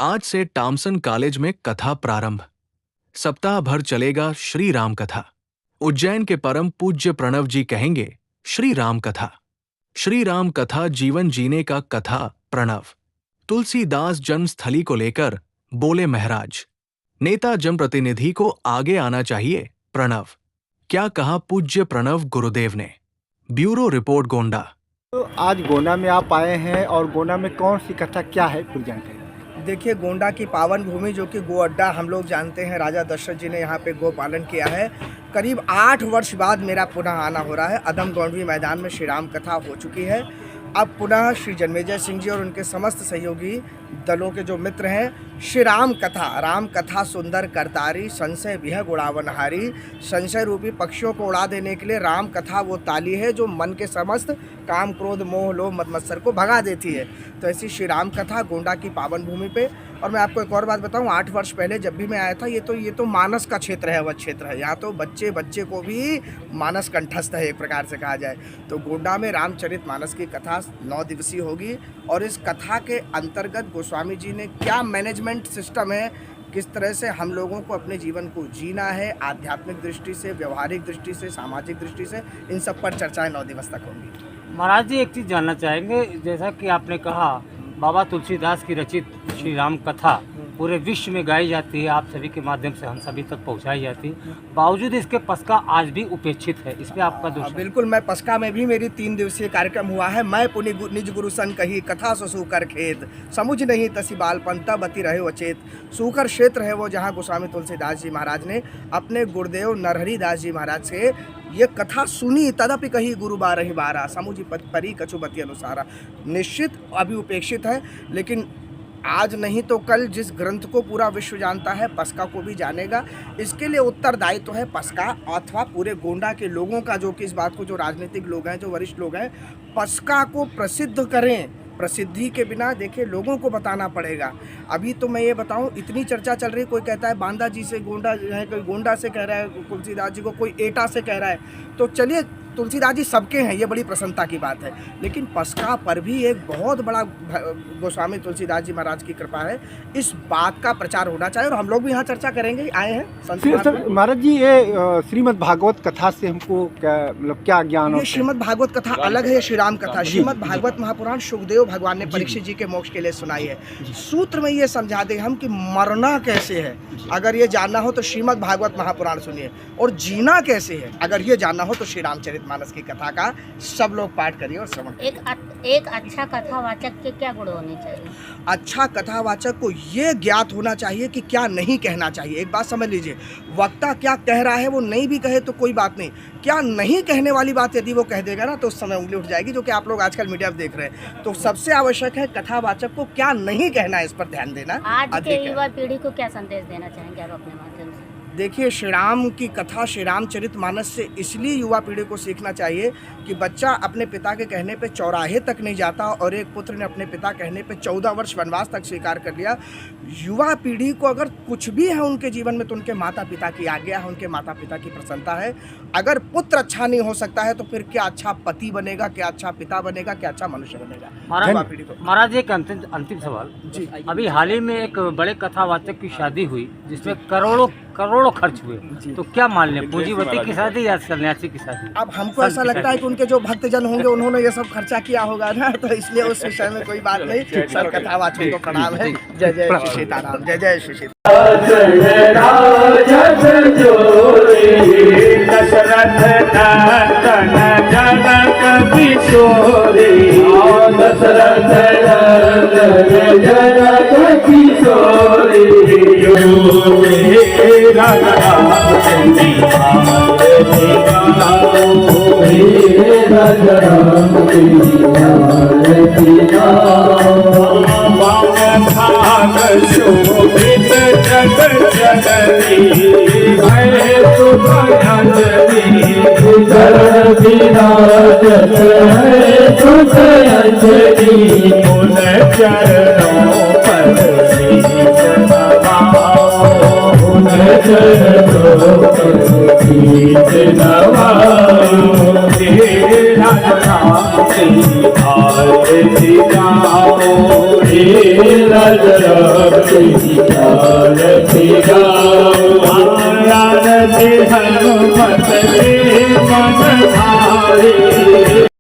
आज से Thomson college में कथा प्रारंभ। सप्ताह भर चलेगा श्री राम कथा। उज्जैन के परम पूज्य प्रणव जी कहेंगे श्री राम कथा। श्री राम कथा जीवन जीने का कथा प्रणव। तुलसीदास जन्म स्थली को लेकर बोले महाराज, नेता जनप्रतिनिधि को आगे आना चाहिए प्रणव। क्या कहा पूज्य प्रणव गुरुदेव ने। Bureau report Gonda. तो आज गोंडा में आप आए हैं और गोंडा में कौन सी कथा क्या है कुछ जानकारी। देखिए, गोंडा की पावन भूमि जो कि गो अड्डा हम लोग जानते हैं, राजा दशरथ जी ने यहाँ पे गो पालन किया है। करीब 8 वर्ष बाद मेरा पुनः आना हो रहा है। अदम गौंडवी मैदान में श्री राम कथा हो चुकी है। अब पुनः श्री जन्मेजय सिंह जी और उनके समस्त सहयोगी दलों के जो मित्र हैं, श्री राम कथा सुंदर करतारी, संशय विहग उड़ावनहारी। संशय रूपी पक्षियों को उड़ा देने के लिए राम कथा वो ताली है जो मन के समस्त काम क्रोध मोह लोभ मद मत्सर को भगा देती है। तो ऐसी श्री राम कथा गोंडा की पावन भूमि पे। और मैं आपको एक और बात बताऊं, 8 वर्ष पहले जब भी मैं आया था, ये तो मानस का क्षेत्र है, वह क्षेत्र है। यहाँ तो बच्चे को भी मानस कंठस्थ है एक प्रकार से कहा जाए। तो गोंडा में रामचरित मानस की कथा 9 दिवसीय होगी। और इस कथा के अंतर्गत गोस्वामी जी ने क्या मैनेजमेंट सिस्टम है, किस तरह से हम लोगों को अपने जीवन को जीना है, आध्यात्मिक दृष्टि से, व्यवहारिक दृष्टि से, सामाजिक दृष्टि से, इन सब पर चर्चाएं 9 दिवस तक होंगी। महाराज जी, एक चीज़ जानना चाहेंगे, जैसा कि आपने कहा बाबा तुलसीदास की रचित श्री राम कथा पूरे विश्व में गाई जाती है, आप सभी के माध्यम से हम सभी तक पहुंचाई जाती है, बावजूद इसके पस्का आज भी उपेक्षित है। इस पर आपका दोष है? बिल्कुल, मैं पस्का में भी मेरी 3 दिवसीय कार्यक्रम हुआ है। मैं पुनि निज गुरु सन कही, कथा ससु कर खेत, समुझ नहीं तसी बालपन तब अति रहे अचेत। सूकर क्षेत्र है वो जहाँ गोस्वामी तुलसीदास जी महाराज ने अपने गुरुदेव नरहरि दास जी महाराज से ये कथा सुनी, तदपि कही गुरु बारहि बारा, समुझि परी कछुबति अनुसारा। निश्चित अभी उपेक्षित है, लेकिन आज नहीं तो कल जिस ग्रंथ को पूरा विश्व जानता है, पस्का को भी जानेगा। इसके लिए उत्तरदायित्व तो है पस्का अथवा पूरे गोंडा के लोगों का, जो कि इस बात को, जो राजनीतिक लोग हैं, जो वरिष्ठ लोग हैं, पस्का को प्रसिद्ध करें। प्रसिद्धि के बिना देखिए लोगों को बताना पड़ेगा। अभी तो मैं ये बताऊं, इतनी चर्चा चल रही, कोई कहता है बांदा जी से गोंडा है, कोई गोंडा से कह रहा है तुलसीदास जी को, कोई एटा से कह रहा है। तो चलिए, तुलसीदास जी सबके हैं, ये बड़ी प्रसन्नता की बात है। लेकिन पस्का पर भी एक बहुत बड़ा गोस्वामी तुलसीदास जी महाराज की कृपा है, इस बात का प्रचार होना चाहिए। और हम लोग भी यहाँ चर्चा करेंगे, आए हैं महाराज जी। ये श्रीमद् भागवत कथा से हमको क्या ज्ञान? ये श्रीमद् भागवत कथा अलग है, श्री राम कथा। श्रीमद् भागवत महापुराण सुखदेव भगवान ने परीक्षित जी के मोक्ष के लिए सुनाई है। सूत्र में ये समझा दे हम कि मरना कैसे है, अगर ये जानना हो तो श्रीमद् भागवत महापुराण सुनिए। और जीना कैसे है, अगर ये जानना हो तो श्री रामचरित मानस की कथा का सब लोग पाठ करिए और श्रवण। एक अच्छा कथावाचक के क्या गुण होने चाहिए? अच्छा कथावाचक को ये ज्ञात होना चाहिए कि क्या नहीं कहना चाहिए। एक बात समझ लीजिए, वक्ता क्या कह रहा है वो नहीं भी कहे तो कोई बात नहीं, क्या नहीं कहने वाली बात यदि वो कह देगा ना, तो उस समय उंगली उठ जाएगी, जो कि आप लोग आजकल मीडिया में देख रहे हैं। तो सबसे आवश्यक है कथावाचक को क्या नहीं कहना है, इस पर ध्यान देना। आज के युवा पीढ़ी को क्या संदेश देना चाहेंगे आप अपने माध्यम से? देखिए, श्री राम की कथा, श्री रामचरित मानस से इसलिए युवा पीढ़ी को सीखना चाहिए कि बच्चा अपने पिता के कहने पे चौराहे तक नहीं जाता, और एक पुत्र ने अपने पिता कहने पे 14 वर्ष वनवास तक स्वीकार कर लिया। युवा पीढ़ी को अगर कुछ भी है उनके जीवन में तो उनके माता पिता की आज्ञा है, उनके माता पिता की प्रसन्नता है। अगर पुत्र अच्छा नहीं हो सकता है तो फिर क्या अच्छा पति बनेगा, क्या अच्छा पिता बनेगा, क्या अच्छा मनुष्य बनेगा। महाराज, एक अंतिम सवाल जी। अभी हाल ही में एक बड़े कथावाचक की शादी हुई जिसमें करोड़ों खर्च हुए, तो क्या मान लें, पूंजीवती की शादी या सन्यासी की शादी? अब हमको ऐसा लगता है कि उनके जो भक्तजन होंगे उन्होंने ये सब खर्चा किया होगा ना, तो इसलिए उस विषय में कोई बात नहीं। सब कथावाचकों को प्रणाम है। जय जय श्री सीताराम, जय जय श्री सीताराम। राज आरती हनुमत के मन भारे।